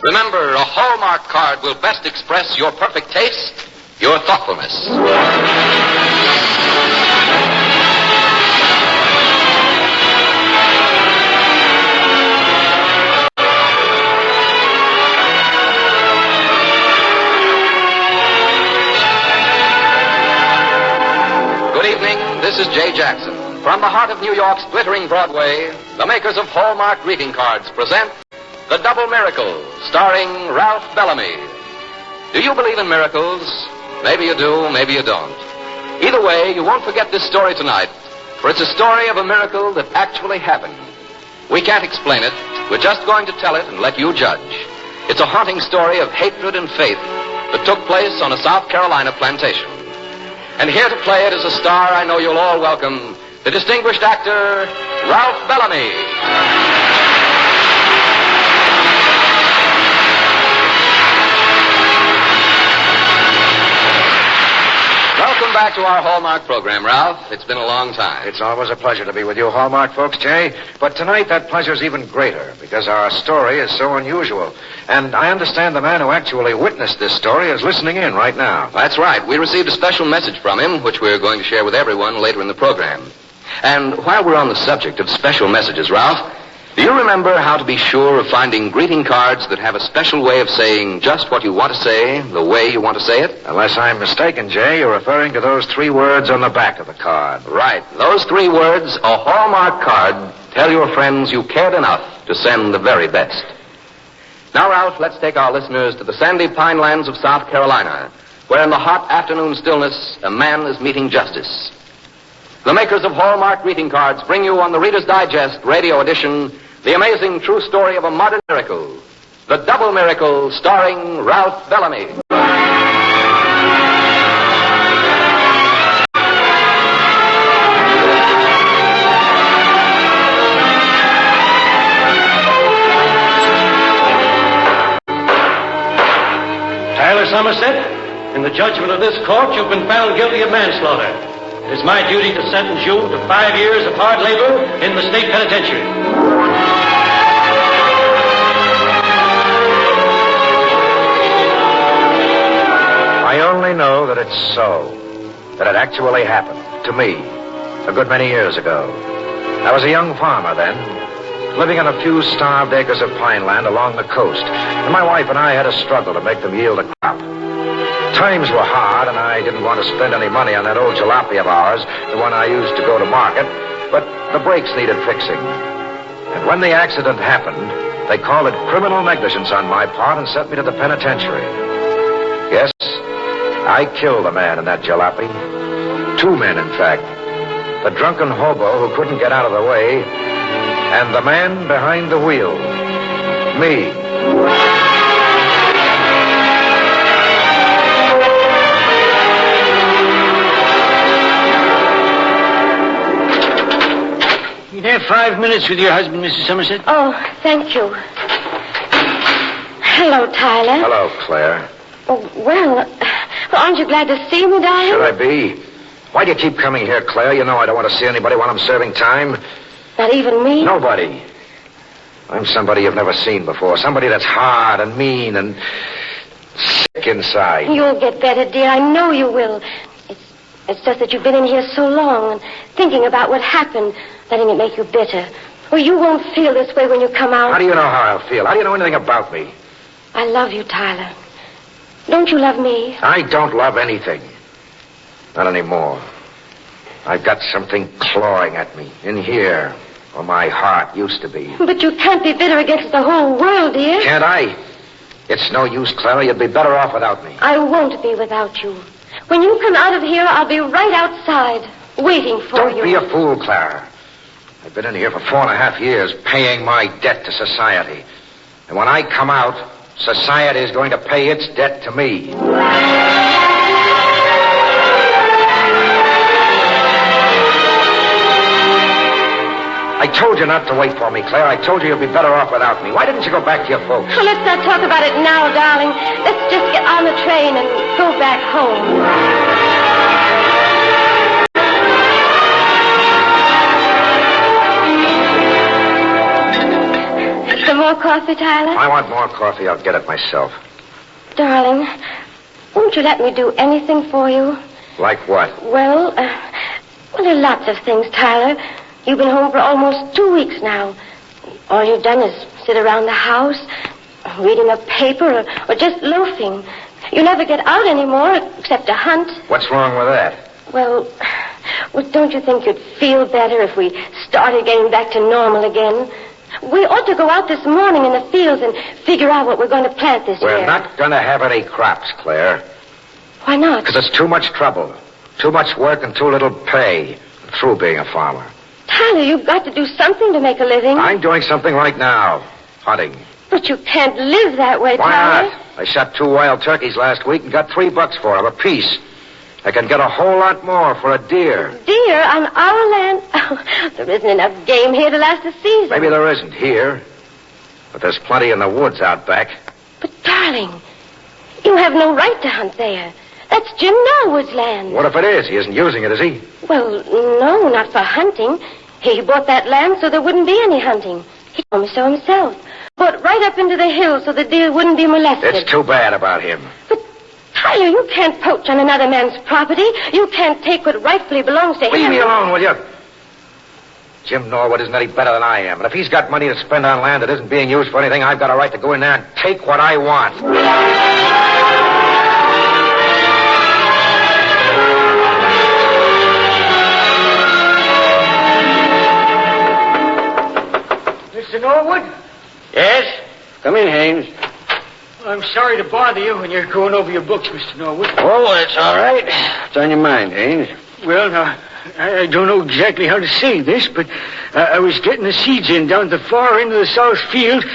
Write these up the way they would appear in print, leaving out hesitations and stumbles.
Remember, a Hallmark card will best express your perfect taste, your thoughtfulness. Good evening. This is Jay Jackson. From the heart of New York's glittering Broadway, the makers of Hallmark greeting cards present The Double Miracle, starring Ralph Bellamy. Do you believe in miracles? Maybe you do, maybe you don't. Either way, you won't forget this story tonight, for it's a story of a miracle that actually happened. We can't explain it. We're just going to tell it and let you judge. It's a haunting story of hatred and faith that took place on a South Carolina plantation. And here to play it is a star I know you'll all welcome, the distinguished actor, Ralph Bellamy. Welcome back to our Hallmark program, Ralph. It's been a long time. It's always a pleasure to be with you Hallmark folks, Jay. But tonight that pleasure's even greater because our story is so unusual. And I understand the man who actually witnessed this story is listening in right now. That's right. We received a special message from him, which we're going to share with everyone later in the program. And while we're on the subject of special messages, Ralph, do you remember how to be sure of finding greeting cards that have a special way of saying just what you want to say, the way you want to say it? Unless I'm mistaken, Jay, you're referring to those 3 words on the back of the card. Right. Those 3 words, a Hallmark card, tell your friends you cared enough to send the very best. Now, Ralph, let's take our listeners to the sandy pine lands of South Carolina, where in the hot afternoon stillness, a man is meeting justice. The makers of Hallmark greeting cards bring you on the Reader's Digest radio edition the amazing true story of a modern miracle, The Double Miracle, starring Ralph Bellamy. Tyler Somerset, in the judgment of this court, you've been found guilty of manslaughter. It is my duty to sentence you to 5 years of hard labor in the state penitentiary. I only know that it's so, that it actually happened to me a good many years ago. I was a young farmer then, living on a few starved acres of pine land along the coast, and my wife and I had a struggle to make them yield a crop. Times were hard, and I didn't want to spend any money on that old jalopy of ours, the one I used to go to market, but the brakes needed fixing. And when the accident happened, they called it criminal negligence on my part and sent me to the penitentiary. Yes, I killed a man in that jalopy. 2 men, in fact. The drunken hobo who couldn't get out of the way, and the man behind the wheel. Me. You'd have 5 minutes with your husband, Mrs. Somerset. Oh, thank you. Hello, Tyler. Hello, Claire. Oh, well, aren't you glad to see me, darling? Should I be? Why do you keep coming here, Claire? You know I don't want to see anybody while I'm serving time. Not even me? Nobody. I'm somebody you've never seen before. Somebody that's hard and mean and sick inside. You'll get better, dear. I know you will. It's just that you've been in here so long and thinking about what happened, letting it make you bitter. Well, you won't feel this way when you come out. How do you know how I'll feel? How do you know anything about me? I love you, Tyler. Don't you love me? I don't love anything. Not anymore. I've got something clawing at me in here, where my heart used to be. But you can't be bitter against the whole world, dear. Can't I? It's no use, Clara. You'd be better off without me. I won't be without you. When you come out of here, I'll be right outside, waiting for you. Don't be a fool, Clara. I've been in here for 4.5 years, paying my debt to society. And when I come out, society is going to pay its debt to me. I told you not to wait for me, Claire. I told you you'd be better off without me. Why didn't you go back to your folks? Well, let's not talk about it now, darling. Let's just get on the train and go back home. more coffee, Tyler? If I want more coffee, I'll get it myself. Darling, won't you let me do anything for you? Like what? Well, there are lots of things, Tyler. You've been home for almost 2 weeks now. All you've done is sit around the house, reading a paper, or just loafing. You never get out anymore, except to hunt. What's wrong with that? Well, don't you think you'd feel better if we started getting back to normal again? We ought to go out this morning in the fields and figure out what we're going to plant this year. We're not going to have any crops, Claire. Why not? Because it's too much trouble. Too much work and too little pay. I'm through being a farmer. Tyler, you've got to do something to make a living. I'm doing something right now. Hunting. But you can't live that way, Why Tyler. not? I shot 2 wild turkeys last week and got $3 for them apiece. I can get a whole lot more for a deer. Deer on our land? Oh, there isn't enough game here to last a season. Maybe there isn't here. But there's plenty in the woods out back. But, darling, you have no right to hunt there. That's Jim Norwood's land. What if it is? He isn't using it, is he? Well, no, not for hunting. He bought that land so there wouldn't be any hunting. He told me so himself. But right up into the hills so the deer wouldn't be molested. It's too bad about him. But, Tyler, you can't poach on another man's property. You can't take what rightfully belongs to him. Leave me alone, will you? Jim Norwood isn't any better than I am. And if he's got money to spend on land that isn't being used for anything, I've got a right to go in there and take what I want. Mr. Norwood? Yes? Come in, Haynes. I'm sorry to bother you when you're going over your books, Mr. Norwood. Oh, that's all right. What's on your mind, Haynes? Well, now, I don't know exactly how to say this, but I was getting the seeds in down at the far end of the south field,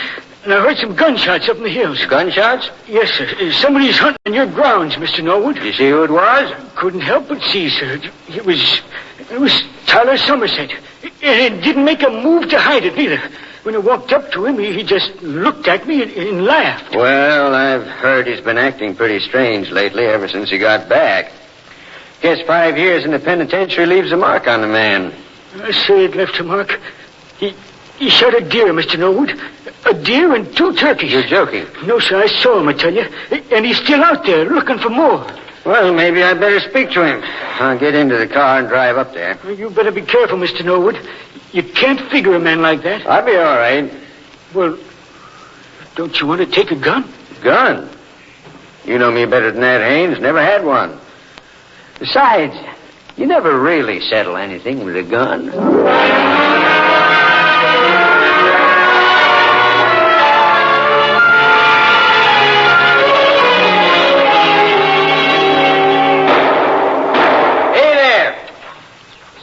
and I heard some gunshots up in the hills. Gunshots? Yes, sir. Somebody's hunting on your grounds, Mr. Norwood. You see who it was? Couldn't help but see, sir. It was Tyler Somerset. And it didn't make a move to hide it, neither. When I walked up to him, he just looked at me and laughed. Well, I've heard he's been acting pretty strange lately, ever since he got back. Guess 5 years in the penitentiary leaves a mark on the man. I say it left a mark. He shot a deer, Mr. Norwood. A deer and 2 turkeys. You're joking. No, sir, I saw him, I tell you. And he's still out there looking for more. Well, maybe I'd better speak to him. I'll get into the car and drive up there. You better be careful, Mr. Norwood. You can't figure a man like that. I'll be all right. Well, don't you want to take a gun? Gun? You know me better than that, Haynes. Never had one. Besides, you never really settle anything with a gun.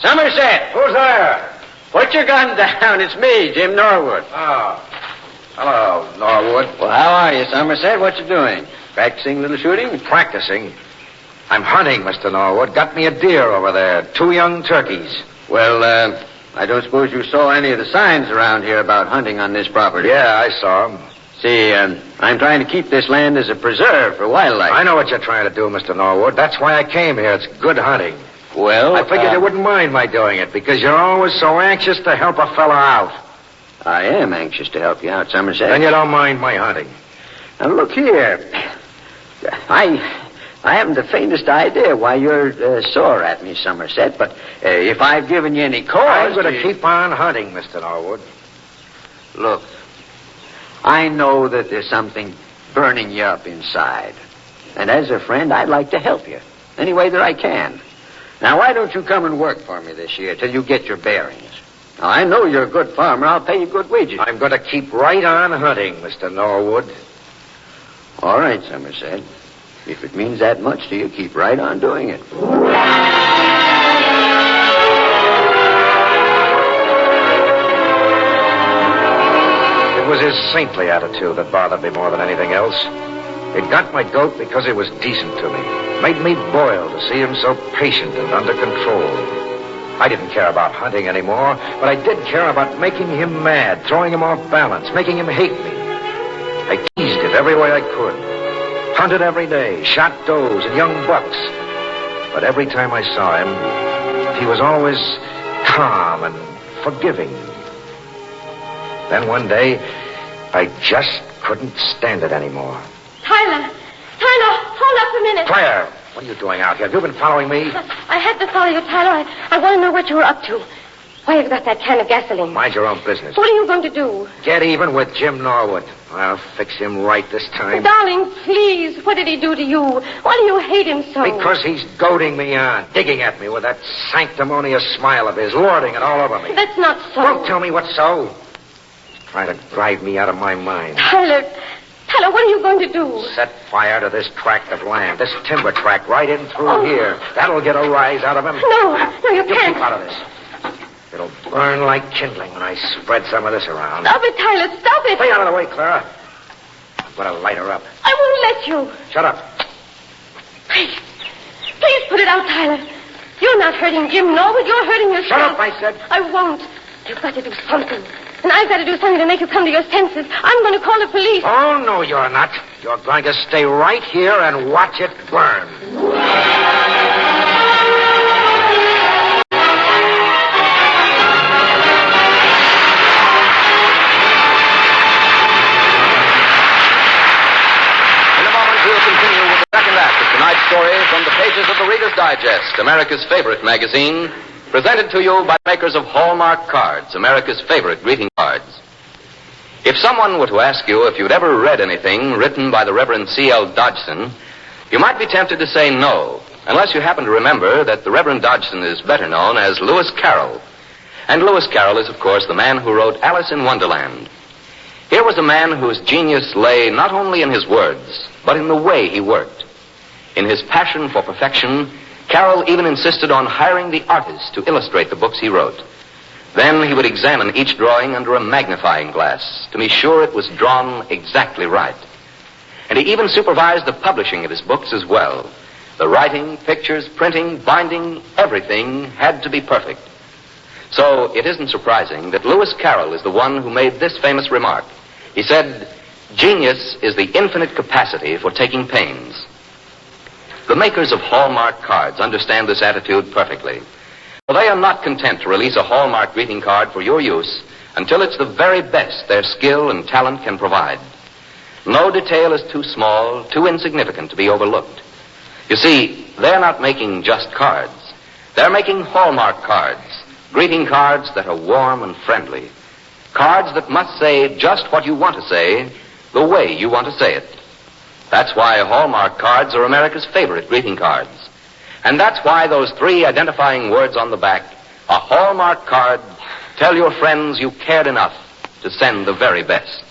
Somerset! Who's there? Put your gun down. It's me, Jim Norwood. Oh. Hello, Norwood. Well, how are you, Somerset? What you doing? Practicing a little shooting? Practicing? I'm hunting, Mr. Norwood. Got me a deer over there. 2 young turkeys. Well, I don't suppose you saw any of the signs around here about hunting on this property. Yeah, I saw them. See, I'm trying to keep this land as a preserve for wildlife. I know what you're trying to do, Mr. Norwood. That's why I came here. It's good hunting. Well, I figured you wouldn't mind my doing it because you're always so anxious to help a fella out. I am anxious to help you out, Somerset. Then you don't mind my hunting. Now, look here. I haven't the faintest idea why you're sore at me, Somerset, but if I've given you any cause... I'm going to keep on hunting, Mr. Norwood. Look, I know that there's something burning you up inside. And as a friend, I'd like to help you any way that I can. Now, why don't you come and work for me this year till you get your bearings? Now, I know you're a good farmer. I'll pay you good wages. I'm going to keep right on hunting, Mr. Norwood. All right, Somerset. If it means that much to you, keep right on doing it. It was his saintly attitude that bothered me more than anything else. It got my goat because he was decent to me. Made me boil to see him so patient and under control. I didn't care about hunting anymore, but I did care about making him mad, throwing him off balance, making him hate me. I teased it every way I could. Hunted every day, shot does and young bucks. But every time I saw him, he was always calm and forgiving. Then one day, I just couldn't stand it anymore. Tyler, hold up a minute. Claire, what are you doing out here? Have you been following me? I had to follow you, Tyler. I want to know what you were up to. Why have you got that can of gasoline? Mind your own business. What are you going to do? Get even with Jim Norwood. I'll fix him right this time. Darling, please, what did he do to you? Why do you hate him so? Because he's goading me on, digging at me with that sanctimonious smile of his, lording it all over me. That's not so. Don't tell me what's so. He's trying to drive me out of my mind. Tyler, what are you going to do? Set fire to this tract of land, this timber tract right in through here. That'll get a rise out of him. No, you You can't. keep out of this. It'll burn like kindling when I spread some of this around. Stop it, Tyler, stop it. Stay out of the way, Clara. I'm going to light her up. I won't let you. Shut up. Please put it out, Tyler. You're not hurting Jim Norwood. You're hurting yourself. Shut up, I said. I won't. You've got to do something. And I've got to do something to make you come to your senses. I'm going to call the police. Oh, no, you're not. You're going to stay right here and watch it burn. Tonight's story from the pages of the Reader's Digest, America's favorite magazine, presented to you by makers of Hallmark cards, America's favorite greeting cards. If someone were to ask you if you'd ever read anything written by the Reverend C.L. Dodgson, you might be tempted to say no, unless you happen to remember that the Reverend Dodgson is better known as Lewis Carroll. And Lewis Carroll is, of course, the man who wrote Alice in Wonderland. Here was a man whose genius lay not only in his words, but in the way he worked. In his passion for perfection, Carroll even insisted on hiring the artist to illustrate the books he wrote. Then he would examine each drawing under a magnifying glass to be sure it was drawn exactly right. And he even supervised the publishing of his books as well. The writing, pictures, printing, binding, everything had to be perfect. So it isn't surprising that Lewis Carroll is the one who made this famous remark. He said, "Genius is the infinite capacity for taking pains." The makers of Hallmark cards understand this attitude perfectly. Well, they are not content to release a Hallmark greeting card for your use until it's the very best their skill and talent can provide. No detail is too small, too insignificant to be overlooked. You see, they're not making just cards. They're making Hallmark cards, greeting cards that are warm and friendly. Cards that must say just what you want to say, the way you want to say it. That's why Hallmark cards are America's favorite greeting cards. And that's why those 3 identifying words on the back, a Hallmark card, tell your friends you cared enough to send the very best.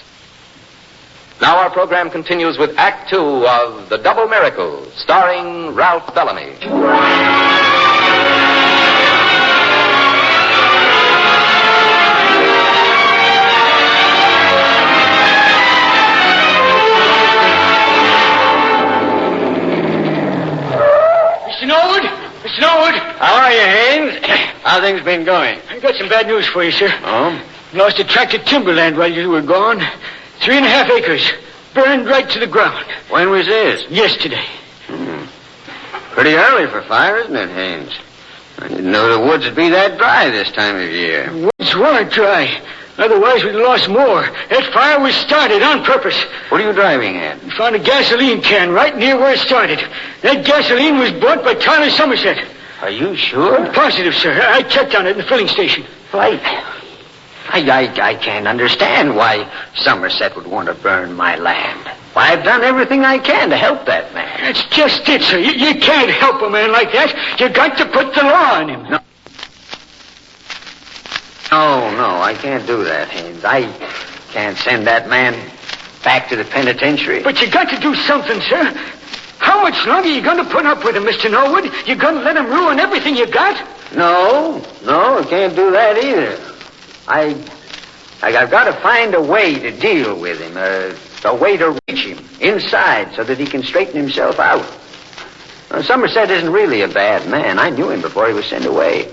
Now our program continues with Act 2 of The Double Miracle, starring Ralph Bellamy. Mr. Norwood. How are you, Haynes? How things been going? I got some bad news for you, sir. Oh? Lost a tract of timberland while you were gone. 3.5 acres. Burned right to the ground. When was this? Yesterday. Pretty early for fire, isn't it, Haynes? I didn't know the woods would be that dry this time of year. Woods weren't dry. Otherwise, we'd lost more. That fire was started on purpose. What are you driving at? We found a gasoline can right near where it started. That gasoline was bought by Tyler Somerset. Are you sure? Positive, sir. I checked on it in the filling station. Right. I can't understand why Somerset would want to burn my land. Why, I've done everything I can to help that man. That's just it, sir. You can't help a man like that. You got to put the law on him. No. No, I can't do that, Haynes. I can't send that man back to the penitentiary. But you got to do something, sir. How much longer are you going to put up with him, Mr. Norwood? You going to let him ruin everything you got? No, I can't do that either. I've got to find a way to deal with him, a way to reach him inside so that he can straighten himself out. Now, Somerset isn't really a bad man. I knew him before he was sent away.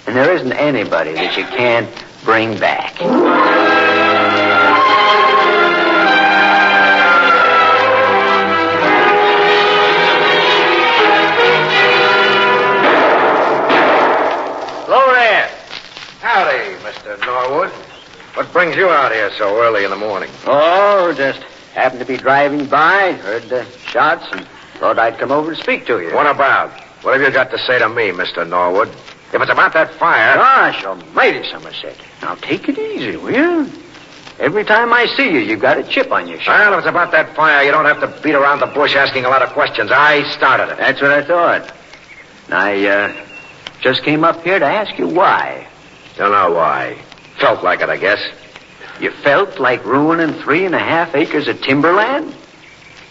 And there isn't anybody that you can't bring back. Hello there. Howdy, Mr. Norwood. What brings you out here so early in the morning? Oh, just happened to be driving by, heard the shots, and thought I'd come over and speak to you. What about? What have you got to say to me, Mr. Norwood? If it's about that fire... Gosh almighty, Somerset. Now, take it easy, will you? Every time I see you, you've got a chip on your shoulder. Well, if it's about that fire, you don't have to beat around the bush asking a lot of questions. I started it. That's what I thought. I just came up here to ask you why. Don't know why. Felt like it, I guess. You felt like ruining 3.5 acres of timberland?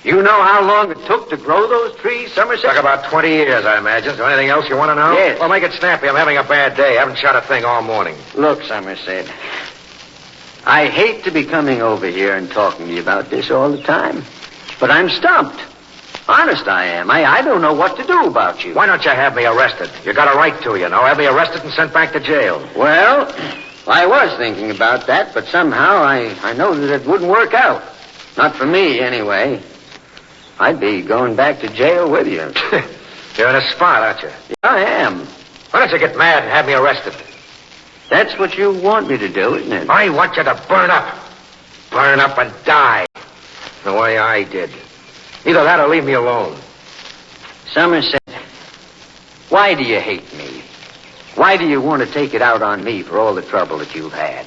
You know how long it took to grow those trees, Somerset? Took about 20 years, I imagine. Is there anything else you want to know? Yes. Well, make it snappy. I'm having a bad day. I haven't shot a thing all morning. Look, Somerset, I hate to be coming over here and talking to you about this all the time, but I'm stumped. Honest, I am. I don't know what to do about you. Why don't you have me arrested? You got a right to, you know. Have me arrested and sent back to jail. Well, I was thinking about that, but somehow I know that it wouldn't work out. Not for me, anyway. I'd be going back to jail with you. You're in a spot, aren't you? Yeah, I am. Why don't you get mad and have me arrested? That's what you want me to do, isn't it? I want you to burn up. Burn up and die. The way I did. Either that or leave me alone. Somerset, why do you hate me? Why do you want to take it out on me for all the trouble that you've had?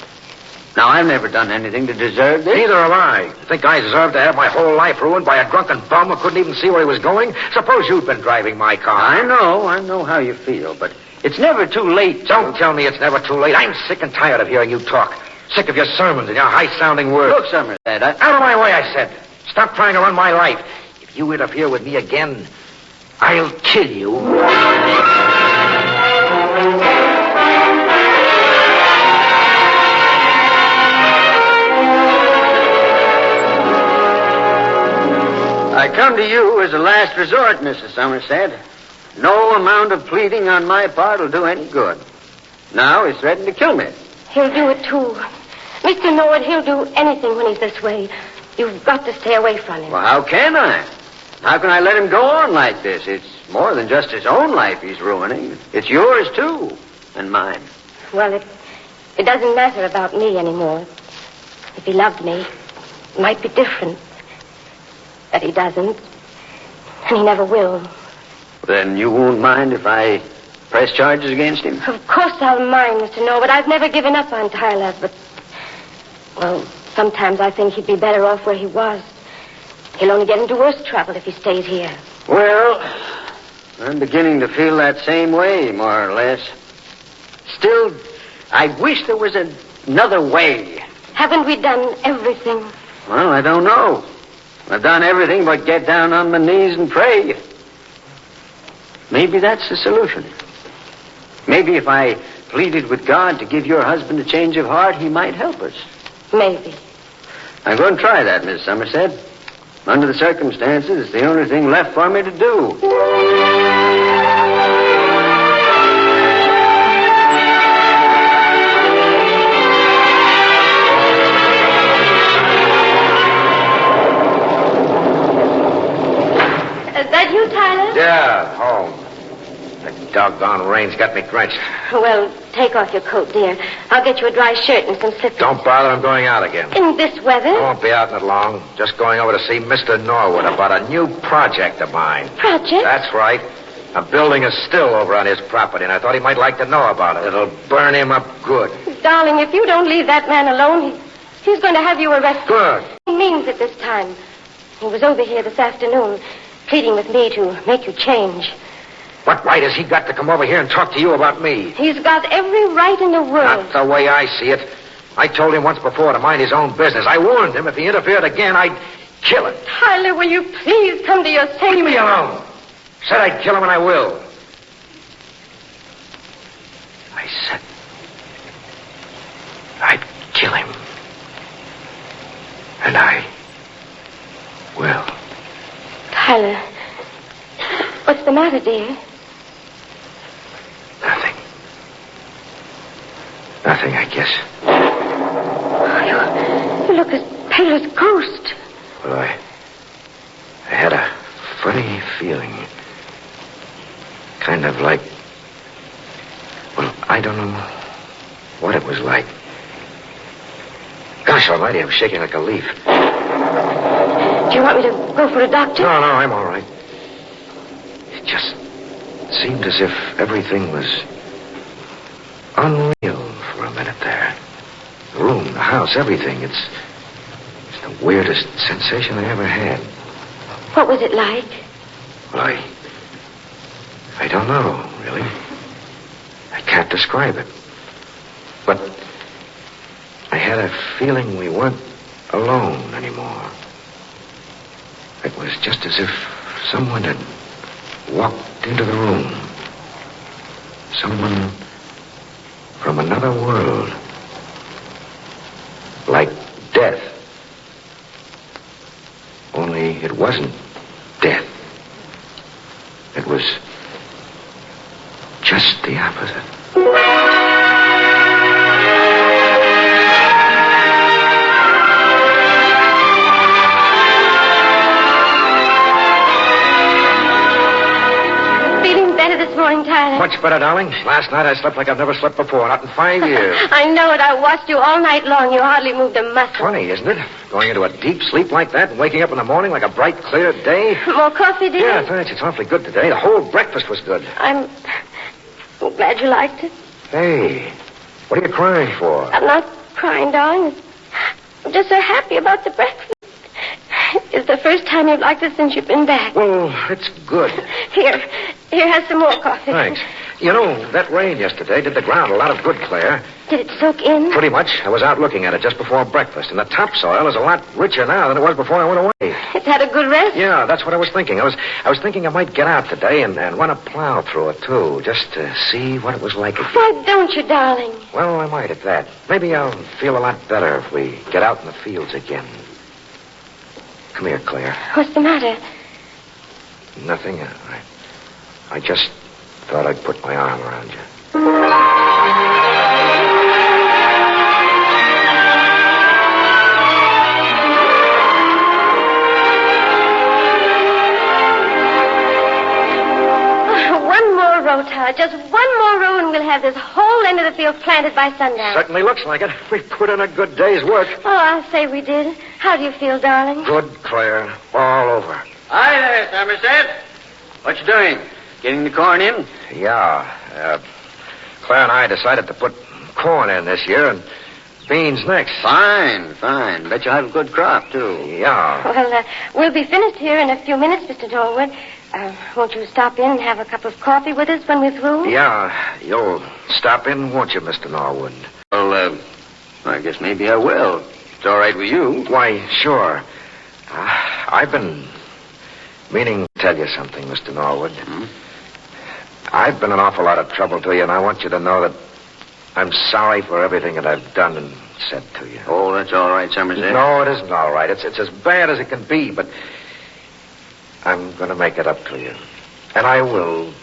Now, I've never done anything to deserve this. Neither have I. You think I deserve to have my whole life ruined by a drunken bum who couldn't even see where he was going? Suppose you'd been driving my car. I know how you feel, but it's never too late. Don't tell me it's never too late. I'm sick and tired of hearing you talk. Sick of your sermons and your high-sounding words. Look, Somerset, Out of my way, I said. Stop trying to run my life. If you interfere with me again, I'll kill you. I come to you as a last resort, Mrs. Somerset. No amount of pleading on my part will do any good. Now he's threatened to kill me. He'll do it, too. Mr. Norwood, he'll do anything when he's this way. You've got to stay away from him. Well, how can I? How can I let him go on like this? It's more than just his own life he's ruining. It's yours, too, and mine. Well, it doesn't matter about me anymore. If he loved me, it might be different. But he doesn't. And he never will. Then you won't mind if I press charges against him? Of course I'll mind, Mr. Norwood. I've never given up on Tyler, but... Well, sometimes I think he'd be better off where he was. He'll only get into worse trouble if he stays here. Well, I'm beginning to feel that same way, more or less. Still, I wish there was another way. Haven't we done everything? Well, I don't know. I've done everything but get down on my knees and pray. Maybe that's the solution. Maybe if I pleaded with God to give your husband a change of heart, he might help us. Maybe. I'm going to try that, Miss Somerset. Under the circumstances, it's the only thing left for me to do. Is that you, Tyler? Yeah, home. That doggone rain's got me drenched. Well, take off your coat, dear. I'll get you a dry shirt and some slippers. Don't bother, I'm going out again. In this weather? I won't be out in it long. Just going over to see Mr. Norwood about a new project of mine. Project? That's right. I'm building a still over on his property, and I thought he might like to know about it. It'll burn him up good. Darling, if you don't leave that man alone, he's going to have you arrested. Good. He means it this time. He was over here this afternoon, pleading with me to make you change. What right has he got to come over here and talk to you about me? He's got every right in the world. Not the way I see it. I told him once before to mind his own business. I warned him if he interfered again, I'd kill him. Tyler, will you please come to your senses? Leave me alone. Said I'd kill him, and I will. I said I'd kill him. And I will. Tyler, what's the matter, dear? Nothing. Nothing, I guess. Oh, you look as pale as a ghost. Well, I had a funny feeling. Kind of like... Well, I don't know what it was like. Gosh almighty, I'm shaking like a leaf. Do you want me to go for a doctor? No, I'm all right. It just seemed as if everything was unreal for a minute there. The room, the house, everything. It's the weirdest sensation I ever had. What was it like? Well, I don't know, really. I can't describe it. But I had a feeling we weren't alone anymore. It was just as if someone had walked into the room. Someone from another world. Like death. Only it wasn't death. It was just the opposite. Feeling better this morning, Tyler? Much better, darling. Last night I slept like I've never slept before, not in 5 years. I know it. I watched you all night long. You hardly moved a muscle. Funny, isn't it? Going into a deep sleep like that and waking up in the morning like a bright, clear day. More coffee, dear? Yeah, thanks. It's awfully good today. The whole breakfast was good. I'm glad you liked it. Hey, what are you crying for? I'm not crying, darling. I'm just so happy about the breakfast. It's the first time you've liked it since you've been back. Well, it's good. Here, have some more coffee. Thanks. You know, that rain yesterday did the ground a lot of good, Claire. Did it soak in? Pretty much. I was out looking at it just before breakfast, and the topsoil is a lot richer now than it was before I went away. It's had a good rest? Yeah, that's what I was thinking. I was thinking I might get out today and run a plow through it, too, just to see what it was like again. Why don't you, darling? Well, I might at that. Maybe I'll feel a lot better if we get out in the fields again. Come here, Claire. What's the matter? Nothing. I just thought I'd put my arm around you. One more row, Tyler. Just one more row, and we'll have this whole end of the field planted by sundown. Certainly looks like it. We put in a good day's work. Oh, I'll say we did. How do you feel, darling? Good, Claire. All over. Hi there, Somerset. What you doing? Getting the corn in? Yeah. Claire and I decided to put corn in this year and beans next. Fine. Bet you'll have a good crop, too. Yeah. Well, we'll be finished here in a few minutes, Mr. Norwood. Won't you stop in and have a cup of coffee with us when we're through? Yeah. You'll stop in, won't you, Mr. Norwood? Well, I guess maybe I will. It's all right with you. Why, sure. I've been meaning to tell you something, Mr. Norwood. I've been an awful lot of trouble to you, and I want you to know that I'm sorry for everything that I've done and said to you. Oh, that's all right, Somerset. No, it isn't all right. It's as bad as it can be, but I'm going to make it up to you. And I will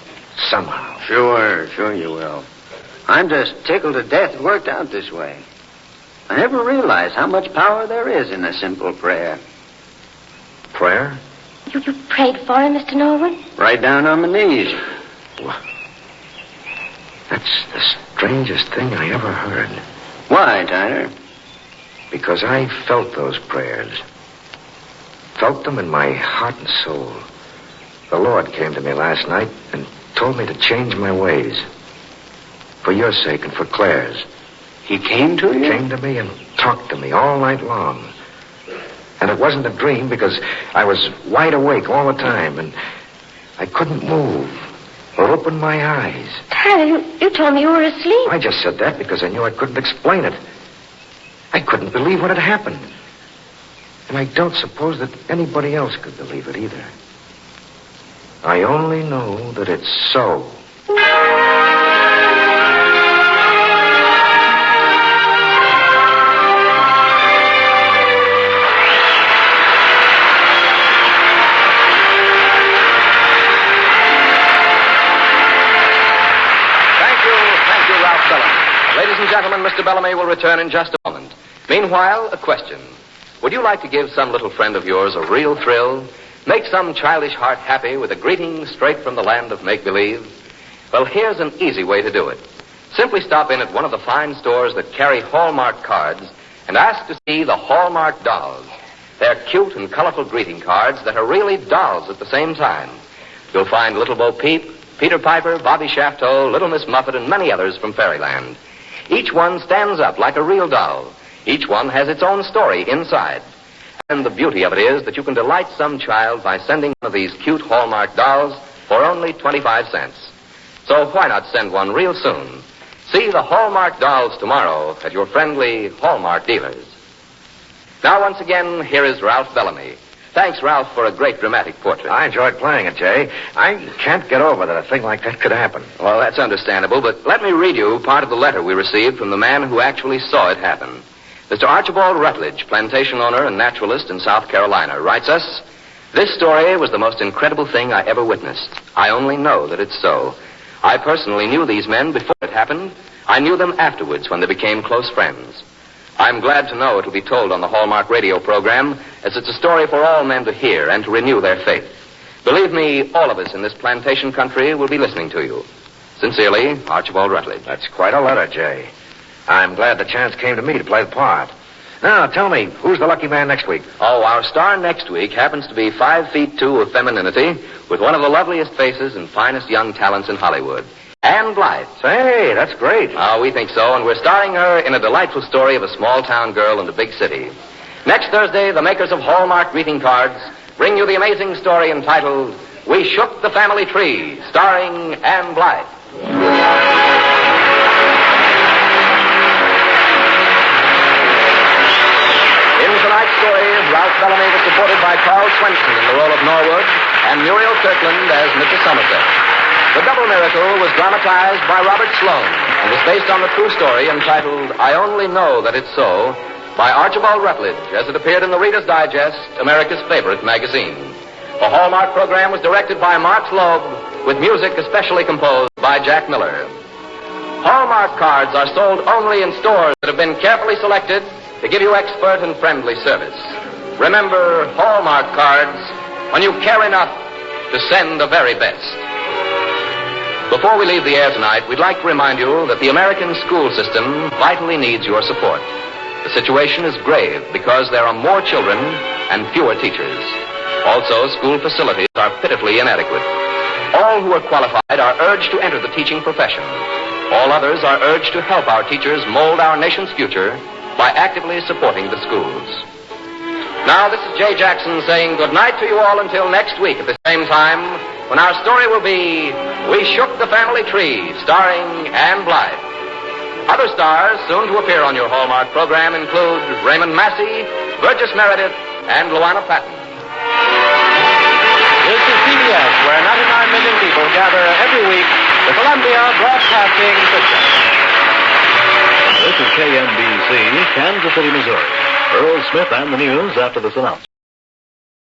somehow. Sure you will. I'm just tickled to death it worked out this way. I never realized how much power there is in a simple prayer. Prayer? You prayed for him, Mr. Norwood? Right down on my knees. Well, that's the strangest thing I ever heard. Why, Tyler? Because I felt those prayers. Felt them in my heart and soul. The Lord came to me last night and told me to change my ways. For your sake and for Claire's. He came to you? Came to me and talked to me all night long. And it wasn't a dream because I was wide awake all the time and I couldn't move or open my eyes. Tyler, you told me you were asleep. I just said that because I knew I couldn't explain it. I couldn't believe what had happened. And I don't suppose that anybody else could believe it either. I only know that it's so. Thank you, Ralph Bellamy. Ladies and gentlemen, Mr. Bellamy will return in just a moment. Meanwhile, a question. Would you like to give some little friend of yours a real thrill? Make some childish heart happy with a greeting straight from the land of make-believe? Well, here's an easy way to do it. Simply stop in at one of the fine stores that carry Hallmark cards and ask to see the Hallmark dolls. They're cute and colorful greeting cards that are really dolls at the same time. You'll find Little Bo Peep, Peter Piper, Bobby Shafto, Little Miss Muffet, and many others from Fairyland. Each one stands up like a real doll. Each one has its own story inside. And the beauty of it is that you can delight some child by sending one of these cute Hallmark dolls for only 25 cents. So why not send one real soon? See the Hallmark dolls tomorrow at your friendly Hallmark dealers. Now, once again, here is Ralph Bellamy. Thanks, Ralph, for a great dramatic portrait. I enjoyed playing it, Jay. I can't get over that a thing like that could happen. Well, that's understandable, but let me read you part of the letter we received from the man who actually saw it happen. Mr. Archibald Rutledge, plantation owner and naturalist in South Carolina, writes us, "This story was the most incredible thing I ever witnessed. I only know that it's so. I personally knew these men before it happened. I knew them afterwards when they became close friends. I'm glad to know it will be told on the Hallmark radio program, as it's a story for all men to hear and to renew their faith. Believe me, all of us in this plantation country will be listening to you. Sincerely, Archibald Rutledge." That's quite a letter, Jay. I'm glad the chance came to me to play the part. Now, tell me, who's the lucky man next week? Oh, our star next week happens to be 5'2" of femininity, with one of the loveliest faces and finest young talents in Hollywood. Anne Blythe. Say, that's great. Oh, we think so, and we're starring her in a delightful story of a small-town girl in a big city. Next Thursday, the makers of Hallmark greeting cards bring you the amazing story entitled We Shook the Family Tree, starring Anne Blythe. In tonight's story, Ralph Bellamy was supported by Carl Swenson in the role of Norwood and Muriel Kirkland as Mrs. Somerset. The Double Miracle was dramatized by Robert Sloane and was based on the true story entitled I Only Know That It's So by Archibald Rutledge as it appeared in the Reader's Digest, America's favorite magazine. The Hallmark program was directed by Mark Loeb with music especially composed by Jack Miller. Hallmark cards are sold only in stores that have been carefully selected to give you expert and friendly service. Remember, Hallmark cards, when you care enough to send the very best. Before we leave the air tonight, we'd like to remind you that the American school system vitally needs your support. The situation is grave because there are more children and fewer teachers. Also, school facilities are pitifully inadequate. All who are qualified are urged to enter the teaching profession. All others are urged to help our teachers mold our nation's future by actively supporting the schools. Now, this is Jay Jackson saying good night to you all until next week at the same time, when our story will be We Shook the Family Tree, starring Anne Blythe. Other stars soon to appear on your Hallmark program include Raymond Massey, Burgess Meredith, and Luana Patton. This is CBS, where 99 million people gather every week, the Columbia Broadcasting System. This is KNBC, Kansas City, Missouri. Earl Smith and the news after this announcement.